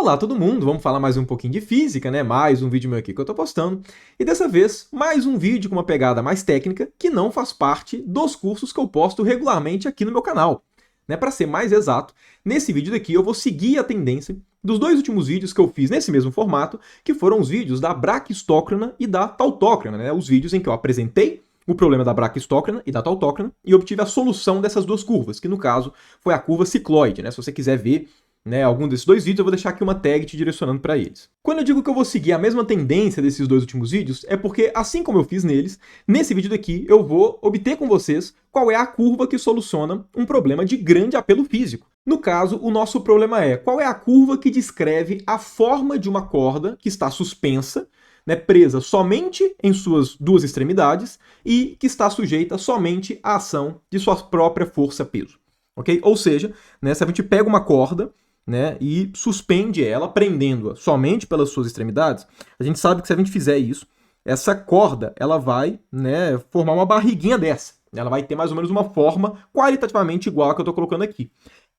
Olá todo mundo, vamos falar mais um pouquinho de física, né? Mais um vídeo meu aqui que eu tô postando. E dessa vez, mais um vídeo com uma pegada mais técnica que não faz parte dos cursos que eu posto regularmente aqui no meu canal. Né? Para ser mais exato, nesse vídeo daqui eu vou seguir a tendência dos dois últimos vídeos que eu fiz nesse mesmo formato, que foram os vídeos da braquistócrona e da tautócrona, né? Os vídeos em que eu apresentei o problema da braquistócrona e da tautócrona e obtive a solução dessas duas curvas, que no caso foi a curva cicloide, né? Se você quiser ver algum desses dois vídeos, eu vou deixar aqui uma tag te direcionando para eles. Quando eu digo que eu vou seguir a mesma tendência desses dois últimos vídeos, é porque, assim como eu fiz neles, nesse vídeo daqui eu vou obter com vocês qual é a curva que soluciona um problema de grande apelo físico. No caso, o nosso problema é qual é a curva que descreve a forma de uma corda que está suspensa, né, presa somente em suas duas extremidades e que está sujeita somente à ação de sua própria força-peso. Okay? Ou seja, né, se a gente pega uma corda, né, e suspende ela, prendendo-a somente pelas suas extremidades, a gente sabe que se a gente fizer isso, essa corda ela vai, né, formar uma barriguinha dessa. Ela vai ter mais ou menos uma forma qualitativamente igual a que eu estou colocando aqui.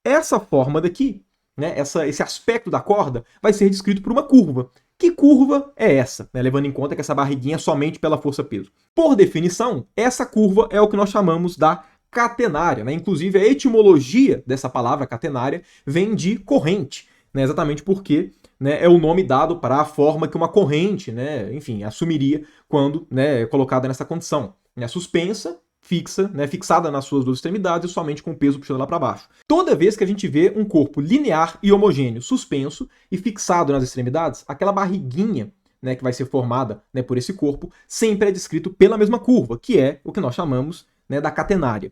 Essa forma daqui, né, esse aspecto da corda, vai ser descrito por uma curva. Que curva é essa? Né, levando em conta que essa barriguinha é somente pela força-peso. Por definição, essa curva é o que nós chamamos da catenária, né? Inclusive, a etimologia dessa palavra catenária vem de corrente, né? Exatamente porque, né, é o nome dado para a forma que uma corrente, né, enfim, assumiria quando, né, colocada nessa condição, né, suspensa, fixa, né, fixada nas suas duas extremidades e somente com o peso puxando lá para baixo. Toda vez que a gente vê um corpo linear e homogêneo suspenso e fixado nas extremidades, aquela barriguinha, né, que vai ser formada, né, por esse corpo, sempre é descrito pela mesma curva, que é o que nós chamamos, né, da catenária.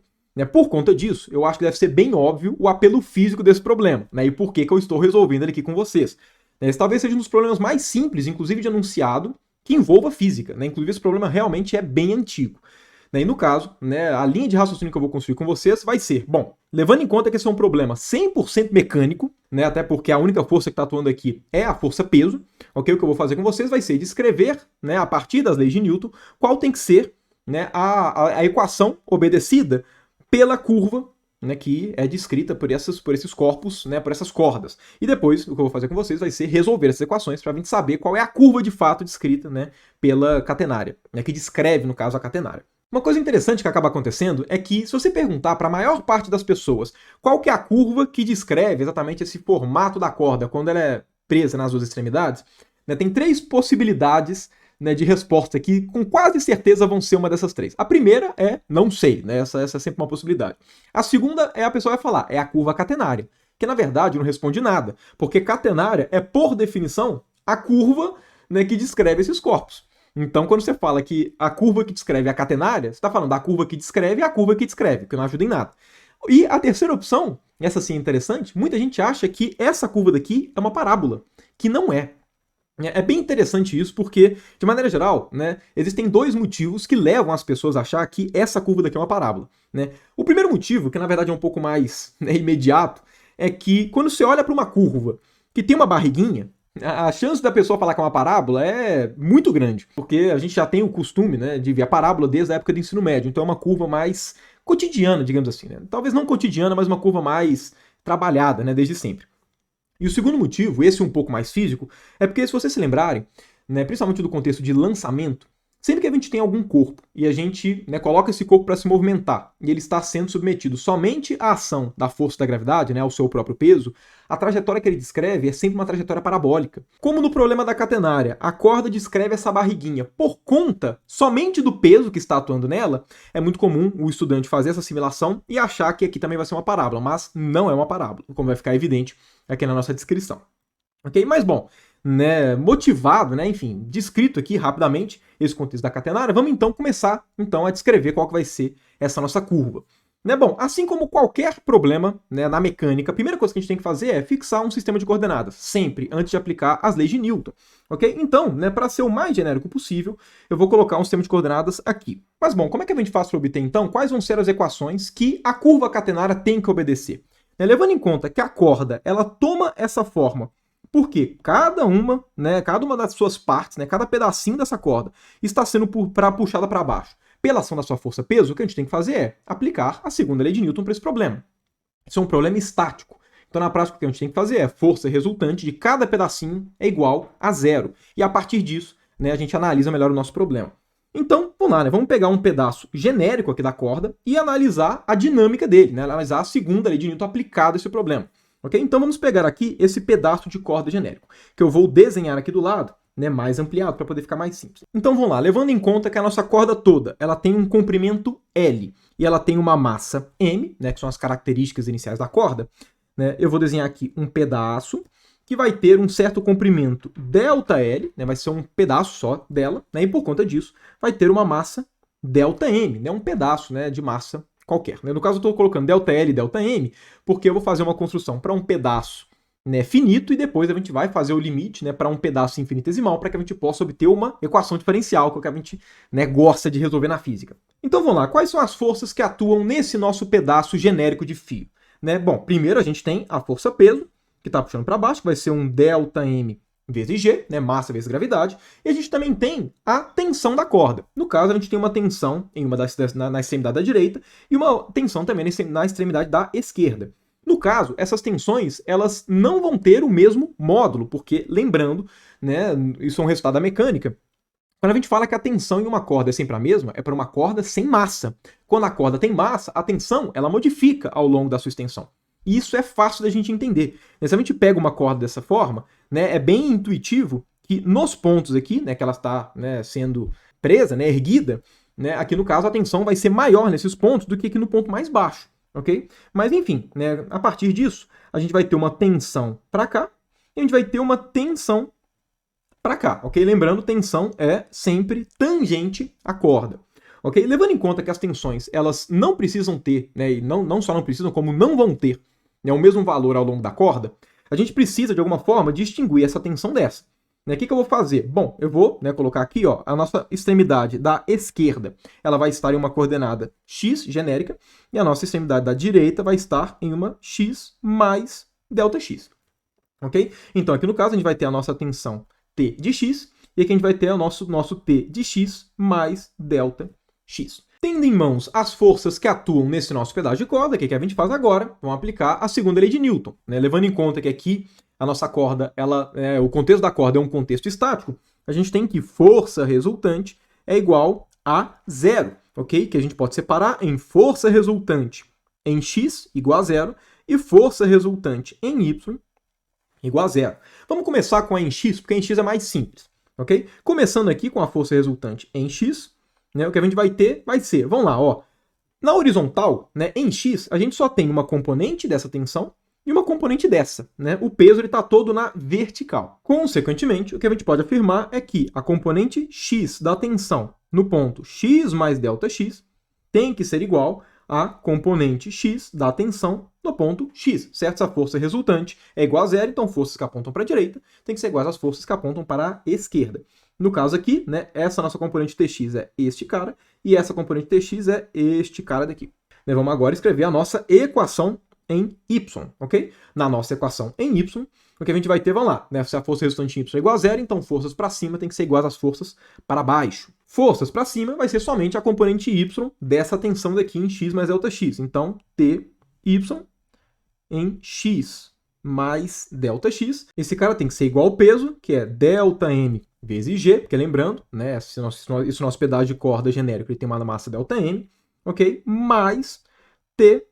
Por conta disso, eu acho que deve ser bem óbvio o apelo físico desse problema, né, e por que eu estou resolvendo ele aqui com vocês. Esse talvez seja um dos problemas mais simples, inclusive de enunciado, que envolva física. Né? Inclusive, esse problema realmente é bem antigo. E no caso, né, a linha de raciocínio que eu vou construir com vocês vai ser, bom, levando em conta que esse é um problema 100% mecânico, né, até porque a única força que está atuando aqui é a força-peso, okay? O que eu vou fazer com vocês vai ser descrever, né, a partir das leis de Newton, qual tem que ser, né, a equação obedecida pela curva, né, que é descrita por esses corpos, né, por essas cordas. E depois, o que eu vou fazer com vocês vai ser resolver essas equações para a gente saber qual é a curva de fato descrita, né, pela catenária, né, que descreve, no caso, a catenária. Uma coisa interessante que acaba acontecendo é que, se você perguntar para a maior parte das pessoas qual que é a curva que descreve exatamente esse formato da corda quando ela é presa nas duas extremidades, né, tem três possibilidades, né, de resposta que com quase certeza vão ser uma dessas três. A primeira é não sei, né, essa é sempre uma possibilidade. A segunda é a pessoa vai falar, é a curva catenária, que na verdade não responde nada, porque catenária é, por definição, a curva, né, que descreve esses corpos. Então, quando você fala que a curva que descreve a catenária, você está falando da curva que descreve e a curva que descreve, que não ajuda em nada. E a terceira opção, essa sim é interessante, muita gente acha que essa curva daqui é uma parábola, que não é. É bem interessante isso porque, de maneira geral, né, existem dois motivos que levam as pessoas a achar que essa curva daqui é uma parábola. Né? O primeiro motivo, que na verdade é um pouco mais, né, imediato, é que quando você olha para uma curva que tem uma barriguinha, a chance da pessoa falar que é uma parábola é muito grande, porque a gente já tem o costume, né, de ver a parábola desde a época do ensino médio, então é uma curva mais cotidiana, digamos assim. Né? Talvez não cotidiana, mas uma curva mais trabalhada, né, desde sempre. E o segundo motivo, esse um pouco mais físico, é porque, se vocês se lembrarem, né, principalmente do contexto de lançamento, sempre que a gente tem algum corpo e a gente, né, coloca esse corpo para se movimentar e ele está sendo submetido somente à ação da força da gravidade, né, ao seu próprio peso, a trajetória que ele descreve é sempre uma trajetória parabólica. Como no problema da catenária, a corda descreve essa barriguinha por conta somente do peso que está atuando nela, é muito comum o estudante fazer essa assimilação e achar que aqui também vai ser uma parábola, mas não é uma parábola, como vai ficar evidente aqui na nossa descrição. Ok? Mas bom, né, motivado, né, enfim, descrito aqui rapidamente esse contexto da catenária, vamos então começar a descrever qual que vai ser essa nossa curva. Né, bom, assim como qualquer problema, né, na mecânica, a primeira coisa que a gente tem que fazer é fixar um sistema de coordenadas, sempre, antes de aplicar as leis de Newton. Ok? Então, né, para ser o mais genérico possível, eu vou colocar um sistema de coordenadas aqui. Mas bom, como é que a gente faz para obter então quais vão ser as equações que a curva catenária tem que obedecer? Né, levando em conta que a corda ela toma essa forma porque cada uma das suas partes, né, cada pedacinho dessa corda está sendo puxada para baixo pela ação da sua força-peso, o que a gente tem que fazer é aplicar a segunda lei de Newton para esse problema. Isso é um problema estático. Então, na prática, o que a gente tem que fazer é força resultante de cada pedacinho é igual a 0. E a partir disso, né, a gente analisa melhor o nosso problema. Então, vamos lá, né? Vamos pegar um pedaço genérico aqui da corda e analisar a dinâmica dele, né? Analisar a segunda lei de Newton aplicada a esse problema. Ok? Então, vamos pegar aqui esse pedaço de corda genérico, que eu vou desenhar aqui do lado, né, mais ampliado, para poder ficar mais simples. Então, vamos lá. Levando em conta que a nossa corda toda ela tem um comprimento L e ela tem uma massa M, né, que são as características iniciais da corda, né, eu vou desenhar aqui um pedaço que vai ter um certo comprimento ΔL, né, vai ser um pedaço só dela, né, e por conta disso vai ter uma massa ΔM, né, um pedaço, né, de massa qualquer. No caso, eu estou colocando ΔL e ΔM porque eu vou fazer uma construção para um pedaço, né, finito, e depois a gente vai fazer o limite, né, para um pedaço infinitesimal, para que a gente possa obter uma equação diferencial, que é o que a gente, né, gosta de resolver na física. Então vamos lá, quais são as forças que atuam nesse nosso pedaço genérico de fio? Né? Bom, primeiro a gente tem a força-peso, que está puxando para baixo, que vai ser um ΔM vezes G, né, massa vezes gravidade, e a gente também tem a tensão da corda. No caso, a gente tem uma tensão em uma na extremidade da direita e uma tensão também na extremidade da esquerda. No caso, essas tensões elas não vão ter o mesmo módulo, porque, lembrando, né, isso é um resultado da mecânica, quando a gente fala que a tensão em uma corda é sempre a mesma, é para uma corda sem massa. Quando a corda tem massa, a tensão ela modifica ao longo da sua extensão. E isso é fácil da gente entender. Se a gente pega uma corda dessa forma, né, é bem intuitivo que nos pontos aqui, né, que ela está, né, sendo presa, né, erguida, né, aqui no caso a tensão vai ser maior nesses pontos do que aqui no ponto mais baixo. Ok? Mas enfim, né, a partir disso, a gente vai ter uma tensão para cá e a gente vai ter uma tensão para cá, ok? Lembrando, tensão é sempre tangente à corda, ok? Levando em conta que as tensões, elas não precisam ter, né, e não só não precisam, como não vão ter, né, o mesmo valor ao longo da corda, a gente precisa, de alguma forma, distinguir essa tensão dessa. O que eu vou fazer? Bom, eu vou, né, colocar aqui, ó, a nossa extremidade da esquerda, ela vai estar em uma coordenada x, genérica, e a nossa extremidade da direita vai estar em uma x mais ΔX, ok? Então, aqui no caso, a gente vai ter a nossa tensão T de x, e aqui a gente vai ter o nosso T de x mais ΔX. Tendo em mãos as forças que atuam nesse nosso pedaço de corda, o que a gente faz agora? Vamos aplicar a segunda lei de Newton, né? Levando em conta que aqui a nossa corda, o contexto da corda é um contexto estático, a gente tem que força resultante é igual a zero, ok? Que a gente pode separar em força resultante em x igual a zero e força resultante em y igual a zero. Vamos começar com a em x, porque a em x é mais simples, ok? Começando aqui com a força resultante em x, né, o que a gente vai ter vai ser, vamos lá, ó, na horizontal, né, em x, a gente só tem uma componente dessa tensão e uma componente dessa, né? O peso está todo na vertical. Consequentemente, o que a gente pode afirmar é que a componente x da tensão no ponto x mais ΔX tem que ser igual a componente x da tensão no ponto x, certo? Essa força resultante é igual a zero, então forças que apontam para a direita tem que ser iguais às forças que apontam para a esquerda. No caso aqui, né, essa nossa componente Tx é este cara, e essa componente Tx é este cara daqui. Vamos agora escrever a nossa equação em y, ok? Na nossa equação em y, o que a gente vai ter, vamos lá, né? Se a força resultante em y é igual a zero, então forças para cima tem que ser iguais às forças para baixo. Forças para cima vai ser somente a componente y dessa tensão daqui em x mais ΔX. Então, Ty em x mais ΔX. Esse cara tem que ser igual ao peso, que é ΔM vezes G, porque lembrando, né, esse nosso pedaço de corda genérico ele tem uma massa ΔM, ok? Mais Ty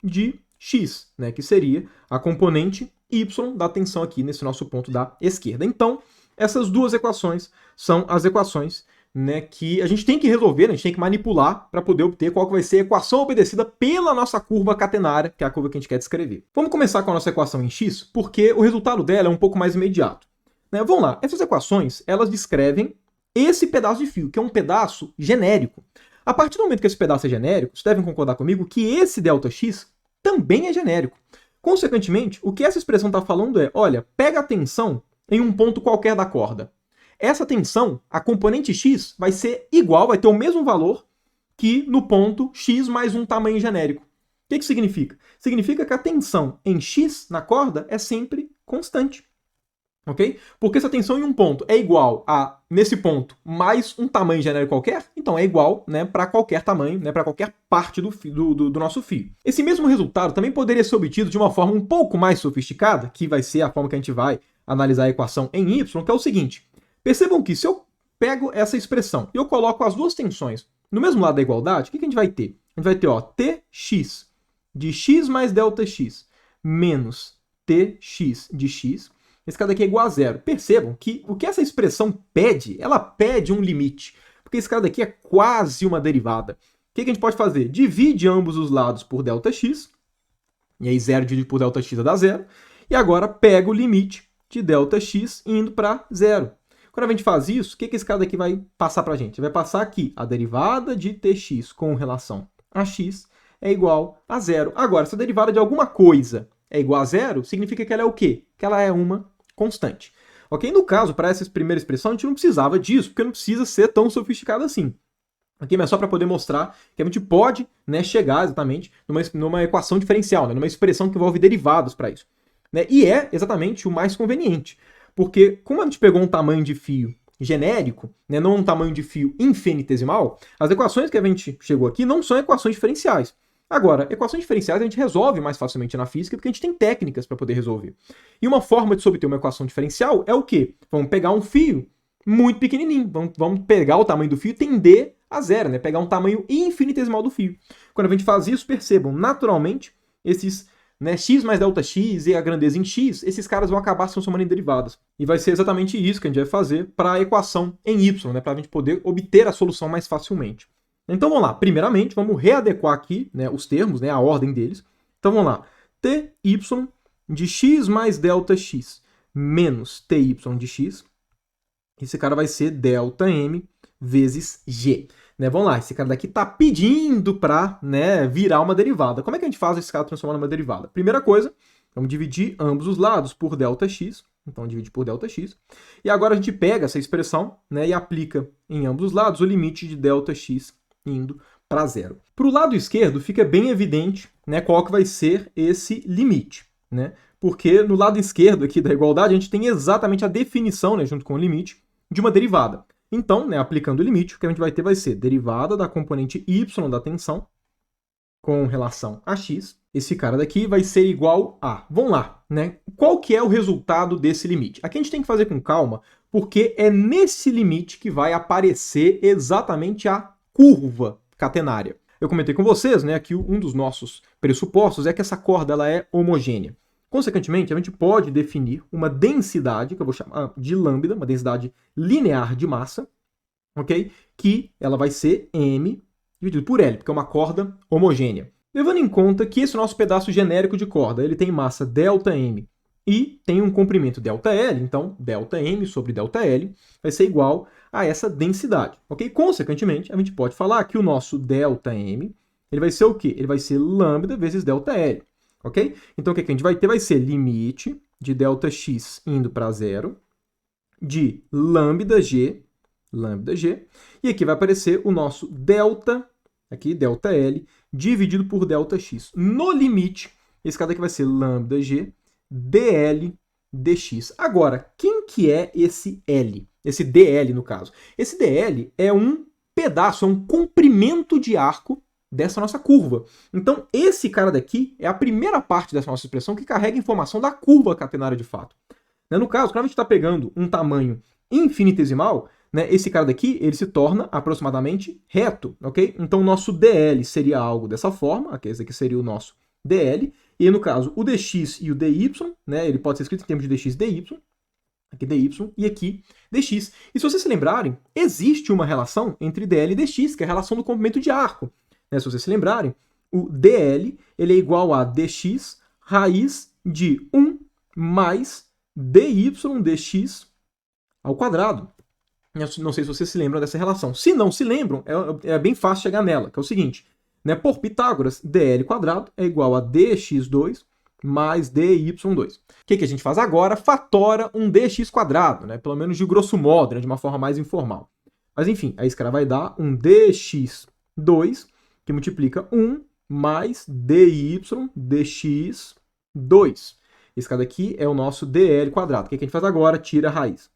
de x, né, que seria a componente y da tensão aqui nesse nosso ponto da esquerda. Então, essas duas equações são as equações, né, que a gente tem que resolver, né, a gente tem que manipular para poder obter qual que vai ser a equação obedecida pela nossa curva catenária, que é a curva que a gente quer descrever. Vamos começar com a nossa equação em x, porque o resultado dela é um pouco mais imediato. Né? Vamos lá, essas equações, elas descrevem esse pedaço de fio, que é um pedaço genérico. A partir do momento que esse pedaço é genérico, vocês devem concordar comigo que esse ΔX também é genérico. Consequentemente, o que essa expressão está falando é, olha, pega a tensão em um ponto qualquer da corda. Essa tensão, a componente x, vai ser igual, vai ter o mesmo valor que no ponto x mais um tamanho genérico. O que significa? Significa que a tensão em x na corda é sempre constante. ok? Porque se a tensão em um ponto é igual a, nesse ponto, mais um tamanho genérico qualquer, então é igual, né, para qualquer tamanho, né, para qualquer parte do nosso fio. Esse mesmo resultado também poderia ser obtido de uma forma um pouco mais sofisticada, que vai ser a forma que a gente vai analisar a equação em y, que é o seguinte. Percebam que se eu pego essa expressão e eu coloco as duas tensões no mesmo lado da igualdade, o que a gente vai ter? A gente vai ter, ó, tx de x mais ΔX menos tx de x. Esse cara daqui é igual a zero. Percebam que o que essa expressão pede, ela pede um limite. Porque esse cara daqui é quase uma derivada. O que a gente pode fazer? Divide ambos os lados por ΔX. E aí 0 dividido por ΔX vai dar zero. E agora pega o limite de ΔX indo para zero. Quando a gente faz isso, o que esse cara daqui vai passar para a gente? Vai passar aqui a derivada de tx com relação a x é igual a zero. Agora, se a derivada de alguma coisa é igual a zero, significa que ela é o quê? Que ela é uma constante. Ok? No caso, para essa primeira expressão, a gente não precisava disso, porque não precisa ser tão sofisticado assim. Aqui, mas só para poder mostrar que a gente pode, né, chegar exatamente numa equação diferencial, né, numa expressão que envolve derivados para isso. Né? E é exatamente o mais conveniente. Porque como a gente pegou um tamanho de fio genérico, né, não um tamanho de fio infinitesimal, as equações que a gente chegou aqui não são equações diferenciais. Agora, equações diferenciais a gente resolve mais facilmente na física porque a gente tem técnicas para poder resolver. E uma forma de se obter uma equação diferencial é o quê? Vamos pegar um fio muito pequenininho, vamos pegar o tamanho do fio e tender a zero, né? Pegar um tamanho infinitesimal do fio. Quando a gente faz isso, percebam, naturalmente, esses, né, x mais ΔX e a grandeza em x, esses caras vão acabar se transformando em derivadas. E vai ser exatamente isso que a gente vai fazer para a equação em y, né, para a gente poder obter a solução mais facilmente. Então vamos lá, primeiramente vamos readequar aqui, né, os termos, né, a ordem deles. Então vamos lá, ty de x mais ΔX menos ty de x, esse cara vai ser ΔM vezes g. Né, vamos lá, esse cara daqui está pedindo para, né, virar uma derivada. Como é que a gente faz esse cara transformar numa derivada? Primeira coisa, vamos dividir ambos os lados por ΔX. Então, divide por ΔX. E agora a gente pega essa expressão, né, e aplica em ambos os lados o limite de ΔX indo para zero. Para o lado esquerdo fica bem evidente, né, qual que vai ser esse limite. Né? Porque no lado esquerdo aqui da igualdade a gente tem exatamente a definição, né, junto com o limite, de uma derivada. Então, né, aplicando o limite, o que a gente vai ter vai ser derivada da componente y da tensão com relação a x. Esse cara daqui vai ser igual a... Vamos lá, né? Qual que é o resultado desse limite? Aqui a gente tem que fazer com calma, porque é nesse limite que vai aparecer exatamente a curva catenária. Eu comentei com vocês, né, que um dos nossos pressupostos é que essa corda ela é homogênea. Consequentemente, a gente pode definir uma densidade, que eu vou chamar de lambda, uma densidade linear de massa, ok? Que ela vai ser m dividido por L, porque é uma corda homogênea. Levando em conta que esse nosso pedaço genérico de corda, ele tem massa ΔM e tem um comprimento ΔL, então ΔM sobre ΔL vai ser igual a essa densidade, ok? Consequentemente, a gente pode falar que o nosso ΔM, ele vai ser o quê? Ele vai ser lambda vezes ΔL, ok? Então o que a gente vai ter vai ser limite de ΔX indo para zero, de lambda-g, e aqui vai aparecer o nosso delta, aqui, ΔL, dividido por ΔX. No limite, esse cara aqui vai ser lambda-g dl dx. Agora, quem que é esse L? Esse dl, no caso. Esse dl é um pedaço, é um comprimento de arco dessa nossa curva. Então, esse cara daqui é a primeira parte dessa nossa expressão que carrega a informação da curva catenária de fato. No caso, quando a gente está pegando um tamanho infinitesimal, né, esse cara daqui ele se torna aproximadamente reto, ok? Então o nosso dl seria algo dessa forma, okay? Esse aqui seria o nosso dl, e no caso o dx e o dy, né, ele pode ser escrito em termos de dx e dy, aqui dy e aqui dx. E se vocês se lembrarem, existe uma relação entre dl e dx, que é a relação do comprimento de arco. Né? Se vocês se lembrarem, o dl ele é igual a dx raiz de 1 mais dy dx ao quadrado. Eu não sei se vocês se lembram dessa relação. Se não se lembram, é bem fácil chegar nela, que é o seguinte, né? Por Pitágoras, dl quadrado é igual a dx2 mais dy2. O que a gente faz agora? Fatora um dx quadrado, né? Pelo menos de grosso modo, né? De uma forma mais informal. Mas enfim, aí esse cara vai dar um dx2 que multiplica 1 mais dy dx2. Esse cara daqui é o nosso dl quadrado. O que a gente faz agora? Tira a raiz.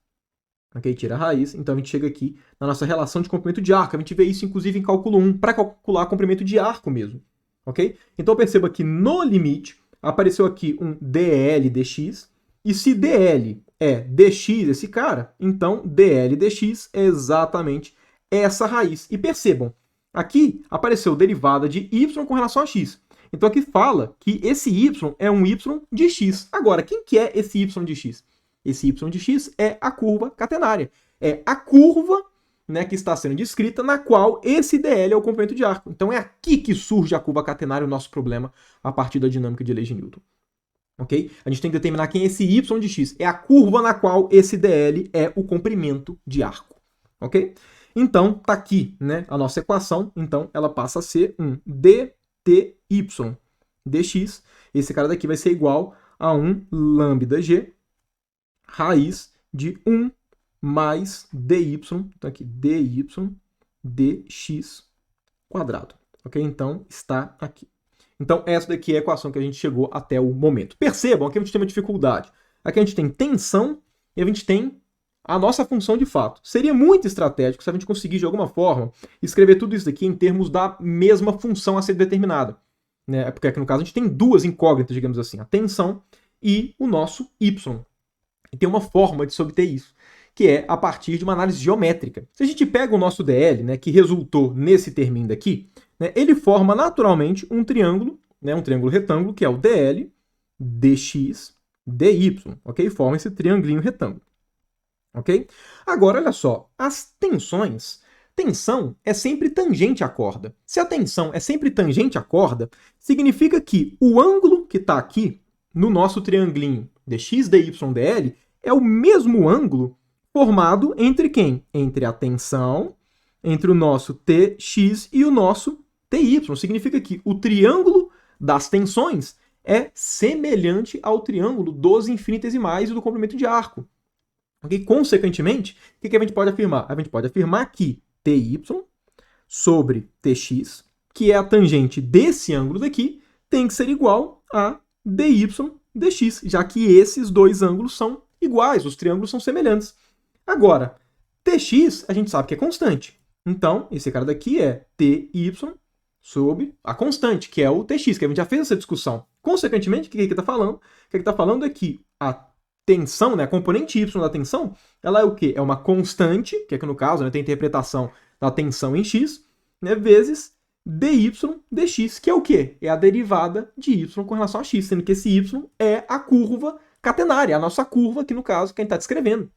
Ok? Tira a raiz. Então a gente chega aqui na nossa relação de comprimento de arco. A gente vê isso, inclusive, em cálculo 1, para calcular comprimento de arco mesmo. Ok? Então perceba que no limite apareceu aqui um dl dx. E se dl é dx esse cara, então dl dx é exatamente essa raiz. E percebam, aqui apareceu derivada de y com relação a x. Então aqui fala que esse y é um y de x. Agora, quem que é esse y de x? Esse y de x é a curva catenária. É a curva, né, que está sendo descrita, na qual esse dl é o comprimento de arco. Então é aqui que surge a curva catenária, o nosso problema, a partir da dinâmica de leis de Newton. Ok? A gente tem que determinar quem é esse y de x. É a curva na qual esse dl é o comprimento de arco. Ok? Então, tá aqui, né, a nossa equação. Então, ela passa a ser um dy dx. Esse cara daqui vai ser igual a um lambda g raiz de 1 mais dy, então aqui, dy dx quadrado. Ok? Então, está aqui. Então, essa daqui é a equação que a gente chegou até o momento. Percebam, aqui a gente tem uma dificuldade. Aqui a gente tem tensão e a gente tem a nossa função de fato. Seria muito estratégico se a gente conseguir, de alguma forma, escrever tudo isso aqui em termos da mesma função a ser determinada. Né? Porque aqui no caso a gente tem duas incógnitas, digamos assim, a tensão e o nosso y. E tem uma forma de se obter isso, que é a partir de uma análise geométrica. Se a gente pega o nosso dl, né, que resultou nesse terminho daqui, né, ele forma naturalmente um triângulo, né, um triângulo retângulo, que é o dl dx dy, ok? Forma esse triangulinho retângulo, ok? Agora, olha só, as tensões, tensão é sempre tangente à corda. Se a tensão é sempre tangente à corda, significa que o ângulo que está aqui no nosso triangulinho dx, dy, dl é o mesmo ângulo formado entre quem? Entre a tensão, entre o nosso tx e o nosso ty. Significa que o triângulo das tensões é semelhante ao triângulo dos infinitesimais e do comprimento de arco. Okay? Consequentemente, o que a gente pode afirmar? A gente pode afirmar que ty sobre tx, que é a tangente desse ângulo daqui, tem que ser igual a dy dx, já que esses dois ângulos são iguais, os triângulos são semelhantes. Agora, tx a gente sabe que é constante. Então, esse cara daqui é ty sobre a constante, que é o tx, que a gente já fez essa discussão. Consequentemente, o que ele está falando? O que ele está falando é que a tensão, né, a componente y da tensão, ela é o quê? É uma constante, que aqui no caso, né, tem a interpretação da tensão em x, né, vezes dy dx, que é o quê? É a derivada de y com relação a x, sendo que esse y é a curva catenária, a nossa curva aqui no caso que a gente está descrevendo.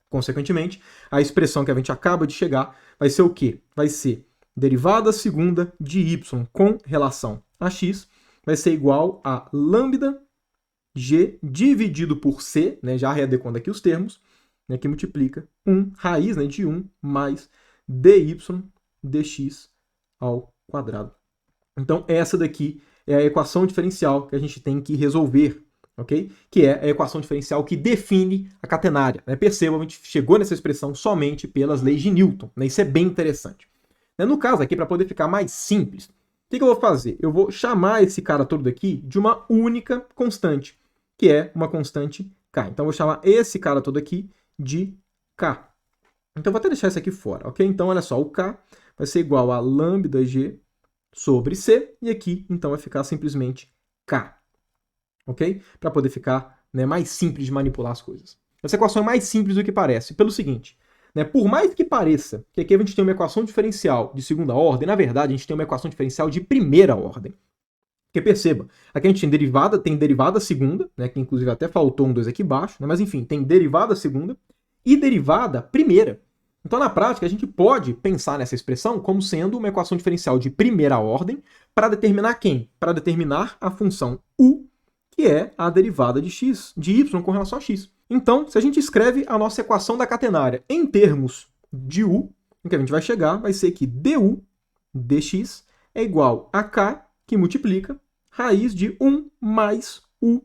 Consequentemente, a expressão que a gente acaba de chegar vai ser o quê? Vai ser derivada segunda de y com relação a x, vai ser igual a lambda g dividido por c, né, já readequando aqui os termos, né, que multiplica 1 raiz, né, de 1 mais dy dx ao quadrado. Então, essa daqui é a equação diferencial que a gente tem que resolver, ok? Que é a equação diferencial que define a catenária. Né? Perceba, a gente chegou nessa expressão somente pelas leis de Newton. Né? Isso é bem interessante. No caso aqui, para poder ficar mais simples, o que eu vou fazer? Eu vou chamar esse cara todo daqui de uma única constante, que é uma constante k. Então, eu vou chamar esse cara todo aqui de k. Então, eu vou até deixar isso aqui fora, ok? Então, olha só, o k vai ser igual a lambda g sobre c, e aqui, então, vai ficar simplesmente k, ok? Para poder ficar, né, mais simples de manipular as coisas. Essa equação é mais simples do que parece, pelo seguinte, né, por mais que pareça que aqui a gente tem uma equação diferencial de segunda ordem, na verdade, a gente tem uma equação diferencial de primeira ordem. Porque perceba, aqui a gente tem derivada segunda, né, que inclusive até faltou um 2 aqui embaixo, né, mas enfim, tem derivada segunda e derivada primeira. Então, na prática, a gente pode pensar nessa expressão como sendo uma equação diferencial de primeira ordem para determinar quem? Para determinar a função u, que é a derivada de x, de y com relação a x. Então, se a gente escreve a nossa equação da catenária em termos de u, o que a gente vai chegar vai ser que du dx é igual a k, que multiplica raiz de 1 mais u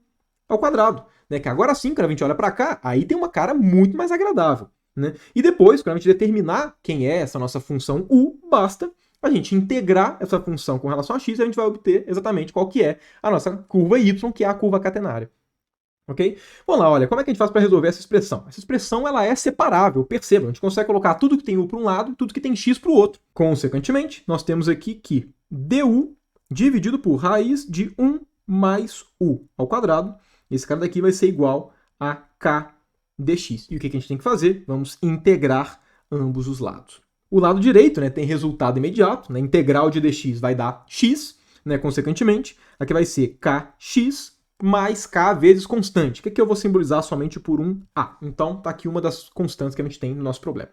ao quadrado. Né? Que agora sim, quando a gente olha para cá, aí tem uma cara muito mais agradável. Né? E depois, quando a gente determinar quem é essa nossa função u, basta a gente integrar essa função com relação a x e a gente vai obter exatamente qual que é a nossa curva y, que é a curva catenária. Ok? Vamos lá, olha, como é que a gente faz para resolver essa expressão? Essa expressão ela é separável, perceba, a gente consegue colocar tudo que tem u para um lado e tudo que tem x para o outro. Consequentemente, nós temos aqui que du dividido por raiz de 1 mais u ao quadrado, esse cara daqui vai ser igual a k dx. E o que a gente tem que fazer? Vamos integrar ambos os lados. O lado direito, né, tem resultado imediato, né, integral de dx vai dar x, né, consequentemente, aqui vai ser kx mais k vezes constante, que aqui eu vou simbolizar somente por um a. Então, tá aqui uma das constantes que a gente tem no nosso problema.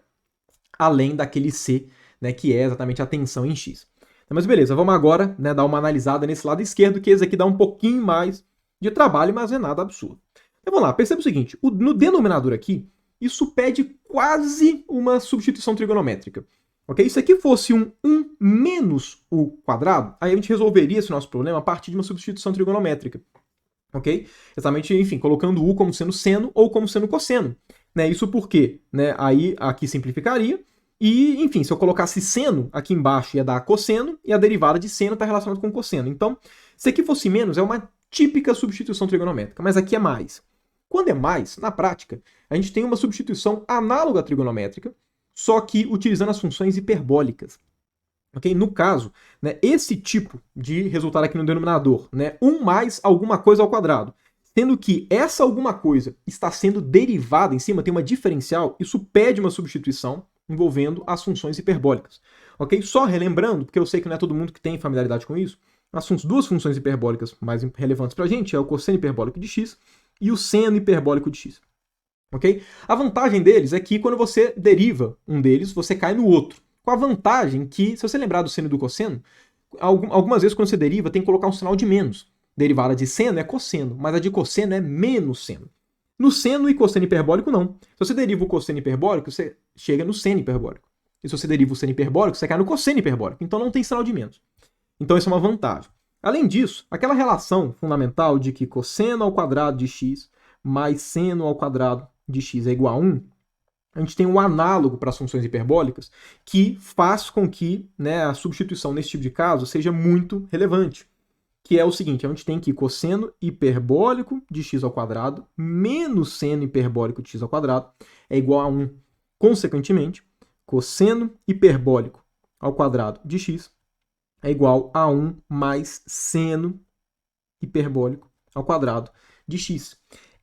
Além daquele c, né, que é exatamente a tensão em x. Mas beleza, vamos agora, né, dar uma analisada nesse lado esquerdo, que esse aqui dá um pouquinho mais de trabalho, mas não é nada absurdo. Então vamos lá, perceba o seguinte, no denominador aqui, isso pede quase uma substituição trigonométrica. Ok? Se aqui fosse um 1 menos u quadrado, aí a gente resolveria esse nosso problema a partir de uma substituição trigonométrica. Ok? Exatamente, enfim, colocando u como sendo seno ou como sendo cosseno. Né? Isso porque, né, aí aqui simplificaria, e, enfim, se eu colocasse seno aqui embaixo ia dar cosseno, e a derivada de seno está relacionada com cosseno. Então, se aqui fosse menos, é uma típica substituição trigonométrica, mas aqui é mais. Quando é mais, na prática, a gente tem uma substituição análoga à trigonométrica, só que utilizando as funções hiperbólicas. Okay? No caso, né, esse tipo de resultado aqui no denominador, né, 1 mais alguma coisa ao quadrado, sendo que essa alguma coisa está sendo derivada em cima, tem uma diferencial, isso pede uma substituição envolvendo as funções hiperbólicas. Okay? Só relembrando, porque eu sei que não é todo mundo que tem familiaridade com isso, as duas funções hiperbólicas mais relevantes para a gente é o cosseno hiperbólico de x e o seno hiperbólico de x. Okay? A vantagem deles é que quando você deriva um deles, você cai no outro. Com a vantagem que, se você lembrar do seno e do cosseno, algumas vezes quando você deriva tem que colocar um sinal de menos. Derivada de seno é cosseno, mas a de cosseno é menos seno. No seno e cosseno hiperbólico, não. Se você deriva o cosseno hiperbólico, você chega no seno hiperbólico. E se você deriva o seno hiperbólico, você cai no cosseno hiperbólico. Então não tem sinal de menos. Então isso é uma vantagem. Além disso, aquela relação fundamental de que cosseno ao quadrado de x mais seno ao quadrado de x é igual a 1, a gente tem um análogo para as funções hiperbólicas que faz com que, né, a substituição nesse tipo de caso seja muito relevante. Que é o seguinte, a gente tem que cosseno hiperbólico de x ao quadrado menos seno hiperbólico de x ao quadrado é igual a 1. Consequentemente, cosseno hiperbólico ao quadrado de x é igual a 1 mais seno hiperbólico ao quadrado de x.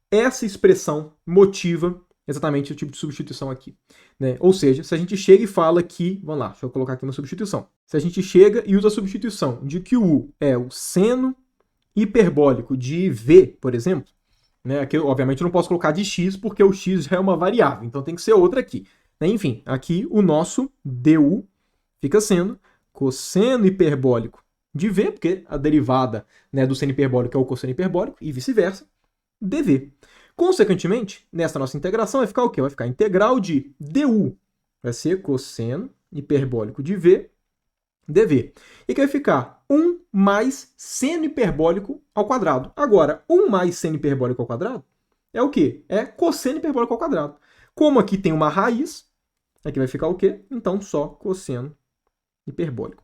Essa expressão motiva exatamente o tipo de substituição aqui. Né? Ou seja, se a gente chega e fala que, vamos lá, deixa eu colocar aqui uma substituição. Se a gente chega e usa a substituição de que o u é o seno hiperbólico de v, por exemplo, né? Aqui, obviamente, eu não posso colocar de x porque o x já é uma variável, então tem que ser outra aqui. Né? Enfim, aqui o nosso du fica sendo cosseno hiperbólico de v, porque a derivada, né, do seno hiperbólico é o cosseno hiperbólico, e vice-versa, dv. Consequentemente, nessa nossa integração vai ficar o quê? Vai ficar a integral de du, vai ser cosseno hiperbólico de v, dv. E que vai ficar 1 mais seno hiperbólico ao quadrado. Agora, 1 mais seno hiperbólico ao quadrado é o quê? É cosseno hiperbólico ao quadrado. Como aqui tem uma raiz, aqui vai ficar o quê? Então, só cosseno hiperbólico.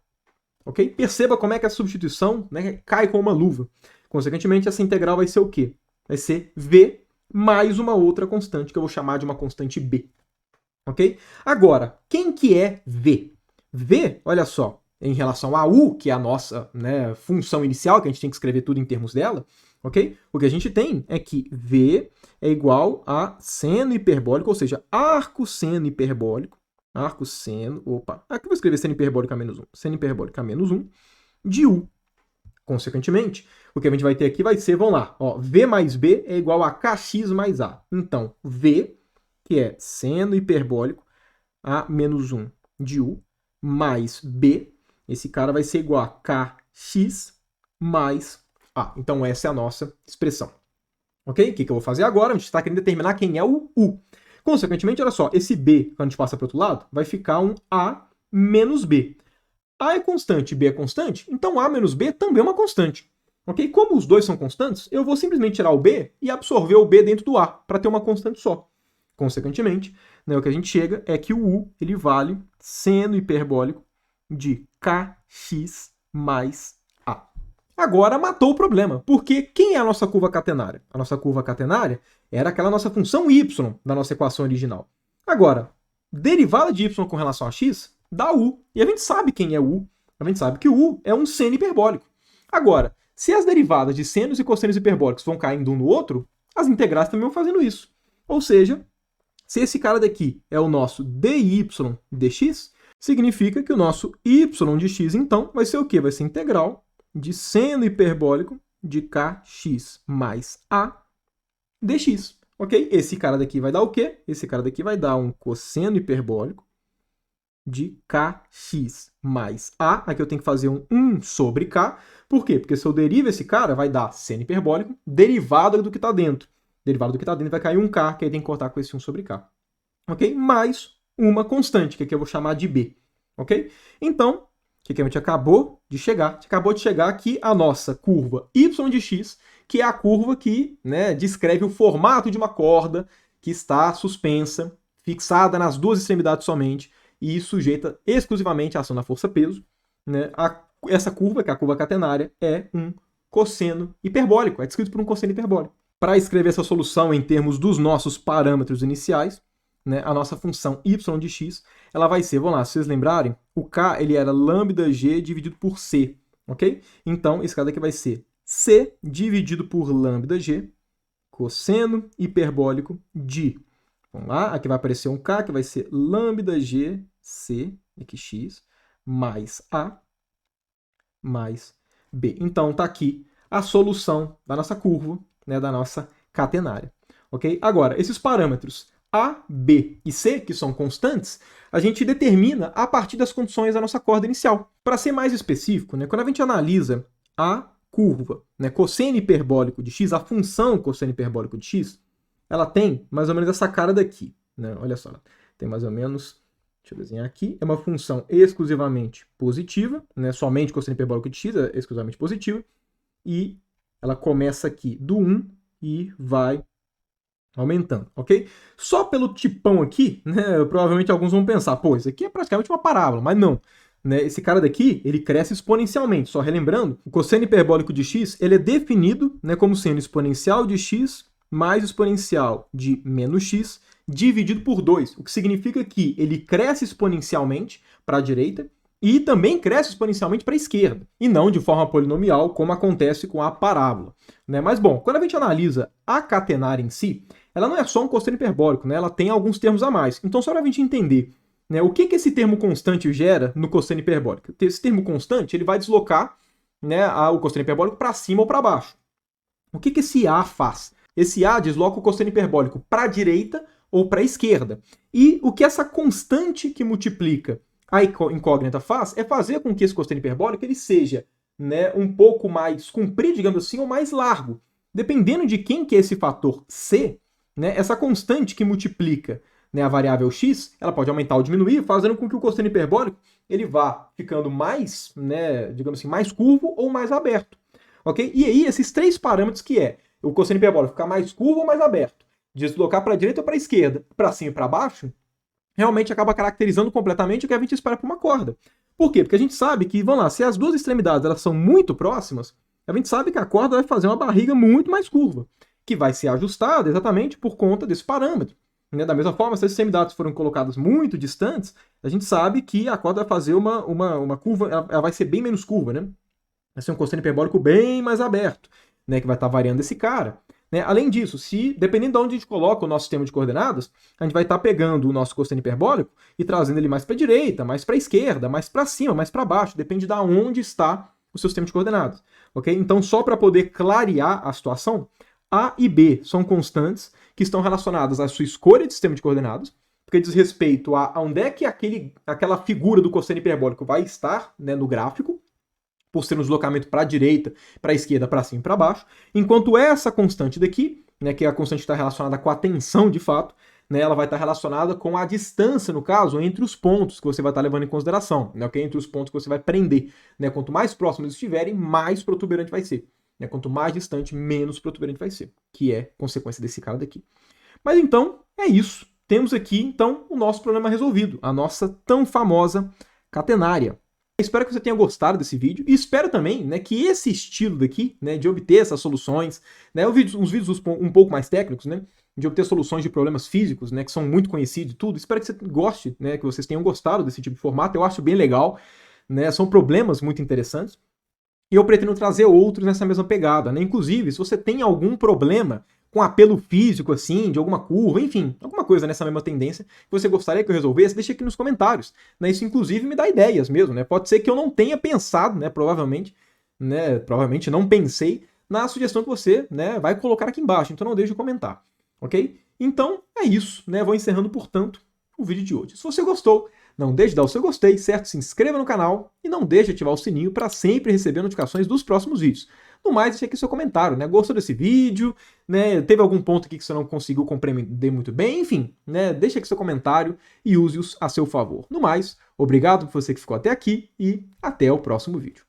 Ok? Perceba como é que a substituição, né, cai com uma luva. Consequentemente, essa integral vai ser o quê? Vai ser v mais uma outra constante, que eu vou chamar de uma constante b. Ok? Agora, quem que é v? V, olha só, em relação a u, que é a nossa, né, função inicial, que a gente tem que escrever tudo em termos dela, ok? O que a gente tem é que v é igual a seno hiperbólico, ou seja, arcosseno hiperbólico, arcosseno, aqui eu vou escrever seno hiperbólico a menos 1, seno hiperbólico a menos 1, de u. Consequentemente, o que a gente vai ter aqui vai ser, vamos lá, ó, v mais b é igual a kx mais a. Então, v, que é seno hiperbólico a menos 1 de u, mais b, esse cara vai ser igual a kx mais a. Então, essa é a nossa expressão. Ok? O que eu vou fazer agora? A gente está querendo determinar quem é o u. Consequentemente, olha só, esse b, quando a gente passa para o outro lado, vai ficar um a menos b. A é constante, B é constante, então A menos B também é uma constante. Ok? Como os dois são constantes, eu vou simplesmente tirar o B e absorver o B dentro do A, para ter uma constante só. Consequentemente, né, o que a gente chega é que o U ele vale seno hiperbólico de kx mais A. agora matou o problema. Porque quem é a nossa curva catenária? A nossa curva catenária era aquela nossa função y da nossa equação original. Agora, derivada de y com relação a x dá u. E a gente sabe quem é u. A gente sabe que o u é um seno hiperbólico. Agora, se as derivadas de senos e cossenos hiperbólicos vão caindo um no outro, as integrais também vão fazendo isso. Ou seja, se esse cara daqui é o nosso dy dx, significa que o nosso y de x, então, vai ser o quê? Vai ser integral de seno hiperbólico de kx mais a dx. Ok? Esse cara daqui vai dar o quê? Esse cara daqui vai dar um cosseno hiperbólico de kx mais a. Aqui eu tenho que fazer um 1 sobre k. Por quê? Porque se eu derivo esse cara, vai dar seno hiperbólico derivado do que está dentro. Derivado do que está dentro vai cair um k, que aí tem que cortar com esse 1 sobre k. Ok? Mais uma constante, que aqui eu vou chamar de b. Ok? Então, o que a gente acabou de chegar? A gente acabou de chegar aqui a nossa curva y de x, que é a curva que, né, descreve o formato de uma corda que está suspensa, fixada nas duas extremidades somente, e sujeita exclusivamente à ação da força-peso. Né? Essa curva, que é a curva catenária, é um cosseno hiperbólico, é descrito por um cosseno hiperbólico. Para escrever essa solução em termos dos nossos parâmetros iniciais, né, a nossa função y de x, ela vai ser, vamos lá, se vocês lembrarem, o k ele era lambda-g dividido por c, ok? Então, esse cara daqui vai ser c dividido por lambda-g, cosseno hiperbólico de, vamos lá, aqui vai aparecer um k, que vai ser lambda-g, c, aqui x, mais a, mais b. Então, tá aqui a solução da nossa curva, né, da nossa catenária, ok? Agora, esses parâmetros a, b e c, que são constantes, a gente determina a partir das condições da nossa corda inicial. Para ser mais específico, né, quando a gente analisa a curva, né, cosseno hiperbólico de x, a função cosseno hiperbólico de x, ela tem mais ou menos essa cara daqui. Né? Olha só, tem mais ou menos, deixa eu desenhar aqui, é uma função exclusivamente positiva, né, somente cosseno hiperbólico de x é exclusivamente positiva, e ela começa aqui do 1 e vai aumentando, ok? Só pelo tipão aqui, né, provavelmente alguns vão pensar, pô, isso aqui é praticamente uma parábola, mas não. Né, esse cara daqui, ele cresce exponencialmente. Só relembrando, o cosseno hiperbólico de x, ele é definido, né, como sendo exponencial de x mais exponencial de menos x dividido por 2, o que significa que ele cresce exponencialmente para a direita e também cresce exponencialmente para a esquerda, e não de forma polinomial, como acontece com a parábola. Né? Mas, bom, quando a gente analisa a catenária em si, ela não é só um cosseno hiperbólico, né? Ela tem alguns termos a mais. Então, só para a gente entender, né, o que esse termo constante gera no cosseno hiperbólico. Esse termo constante ele vai deslocar, né, o cosseno hiperbólico para cima ou para baixo. O que esse A faz? Esse A desloca o cosseno hiperbólico para a direita ou para a esquerda. E o que essa constante que multiplica a incógnita faz é fazer com que esse cosseno hiperbólico ele seja, né, um pouco mais comprido, digamos assim, ou mais largo. Dependendo de quem que é esse fator C, né, essa constante que multiplica, né, a variável x, ela pode aumentar ou diminuir, fazendo com que o cosseno hiperbólico ele vá ficando mais, né, digamos assim, mais curvo ou mais aberto. Ok? E aí, esses três parâmetros que é o cosseno hiperbólico ficar mais curvo ou mais aberto, deslocar para a direita ou para a esquerda, para cima e para baixo, realmente acaba caracterizando completamente o que a gente espera para uma corda. Por quê? Porque a gente sabe que, vamos lá, se as duas extremidades elas são muito próximas, a gente sabe que a corda vai fazer uma barriga muito mais curva, que vai ser ajustada exatamente por conta desse parâmetro. Né? Da mesma forma, se as extremidades foram colocadas muito distantes, a gente sabe que a corda vai fazer uma curva, ela vai ser bem menos curva, né? Vai ser um cosseno hiperbólico bem mais aberto, né? Que vai estar variando esse cara. Né? Além disso, dependendo de onde a gente coloca o nosso sistema de coordenadas, a gente vai estar pegando o nosso cosseno hiperbólico e trazendo ele mais para a direita, mais para a esquerda, mais para cima, mais para baixo, depende de onde está o seu sistema de coordenadas. Okay? Então, só para poder clarear a situação, A e B são constantes que estão relacionadas à sua escolha de sistema de coordenadas, porque diz respeito a onde é que aquela figura do cosseno hiperbólico vai estar, né, no gráfico, por ser um deslocamento para a direita, para a esquerda, para cima e para baixo, enquanto essa constante daqui, né, que é a constante que está relacionada com a tensão de fato, né, ela vai estar relacionada com a distância, no caso, entre os pontos que você vai estar levando em consideração, né, okay? Entre os pontos que você vai prender. Né, quanto mais próximos eles estiverem, mais protuberante vai ser. Né, quanto mais distante, menos protuberante vai ser, que é consequência desse cara daqui. Mas então, é isso. Temos aqui, então, o nosso problema resolvido, a nossa tão famosa catenária. Espero que você tenha gostado desse vídeo e espero também, né, que esse estilo daqui, né, de obter essas soluções, né, uns vídeos um pouco mais técnicos, né, de obter soluções de problemas físicos, né, que são muito conhecidos e tudo, espero que você goste, né, que vocês tenham gostado desse tipo de formato, eu acho bem legal, né, são problemas muito interessantes. E eu pretendo trazer outros nessa mesma pegada, né? Inclusive, se você tem algum problema com apelo físico, assim, de alguma curva, enfim, alguma coisa nessa mesma tendência que você gostaria que eu resolvesse, deixa aqui nos comentários. Né? Isso, inclusive, me dá ideias mesmo, né? Pode ser que eu não tenha pensado, né? Provavelmente não pensei na sugestão que você, né, vai colocar aqui embaixo, então não deixe de comentar, ok? Então, é isso, né? Vou encerrando, portanto, o vídeo de hoje. Se você gostou, não deixe de dar o seu gostei, certo? Se inscreva no canal e não deixe de ativar o sininho para sempre receber notificações dos próximos vídeos. No mais, deixe aqui seu comentário, né? Gostou desse vídeo? Né? Teve algum ponto aqui que você não conseguiu compreender muito bem? Enfim, né? Deixe aqui seu comentário e use-os a seu favor. No mais, obrigado por você que ficou até aqui e até o próximo vídeo.